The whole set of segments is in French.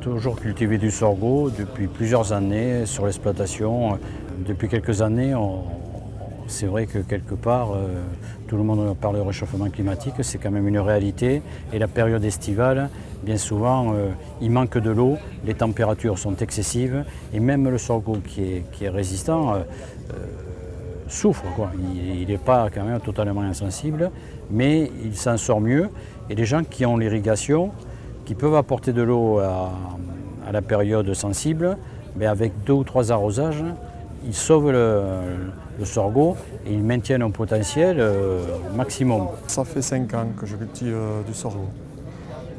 toujours cultivé du sorgho depuis plusieurs années sur l'exploitation. Depuis quelques années, c'est vrai que quelque part, tout le monde parle de réchauffement climatique, c'est quand même une réalité. Et la période estivale, bien souvent, il manque de l'eau, les températures sont excessives et même le sorgho qui est résistant souffre, quoi. Il n'est pas quand même totalement insensible, mais il s'en sort mieux. Et les gens qui ont l'irrigation, qui peuvent apporter de l'eau à la période sensible, mais avec 2 ou 3 arrosages, ils sauvent le sorgho et ils maintiennent un potentiel maximum. Ça fait 5 ans que je cultive du sorgho,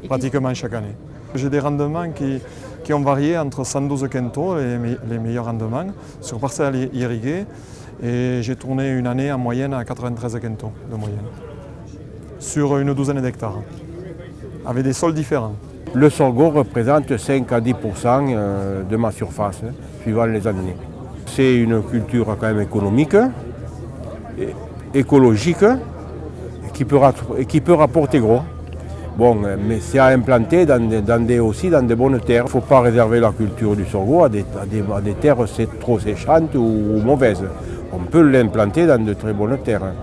pratiquement chaque année. J'ai des rendements qui ont varié entre 112 quintaux, les meilleurs rendements, sur parcelles irriguées, et j'ai tourné une année en moyenne à 93 quintaux de moyenne, sur une douzaine d'hectares, avec des sols différents. Le sorgho représente 5 à 10% de ma surface, suivant les années. C'est une culture quand même économique, écologique, et qui peut rapporter gros. Bon, mais c'est à implanter aussi dans des bonnes terres. Il ne faut pas réserver la culture du sorgho à des terres trop séchantes ou mauvaises. On peut l'implanter dans de très bonnes terres.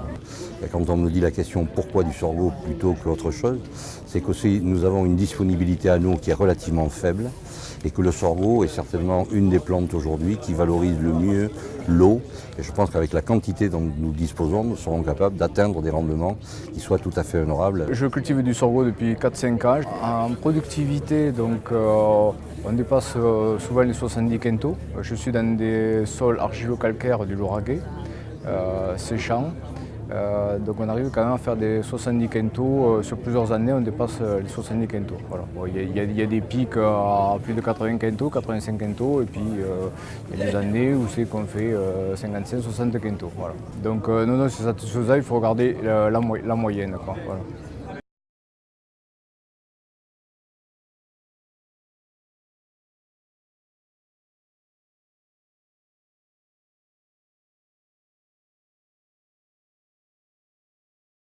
Et quand on nous dit la question pourquoi du sorgho plutôt que autre chose, c'est que nous avons une disponibilité à nous qui est relativement faible et que le sorgho est certainement une des plantes aujourd'hui qui valorise le mieux l'eau. Et je pense qu'avec la quantité dont nous disposons, nous serons capables d'atteindre des rendements qui soient tout à fait honorables. Je cultive du sorgho depuis 4-5 ans. En productivité, donc, on dépasse souvent les 70 quintaux. Je suis dans des sols argilo-calcaires du Lauragais, séchants. Donc on arrive quand même à faire des 70 quintaux. Sur plusieurs années, on dépasse les 70 quintaux. Voilà. Bon, y a des pics à plus de 80 quintaux, 85 quintaux, et puis il y a des années où c'est qu'on fait 55-60 quintaux. Voilà. Donc non, c'est satisfaisant, il faut regarder la moyenne, quoi. Voilà.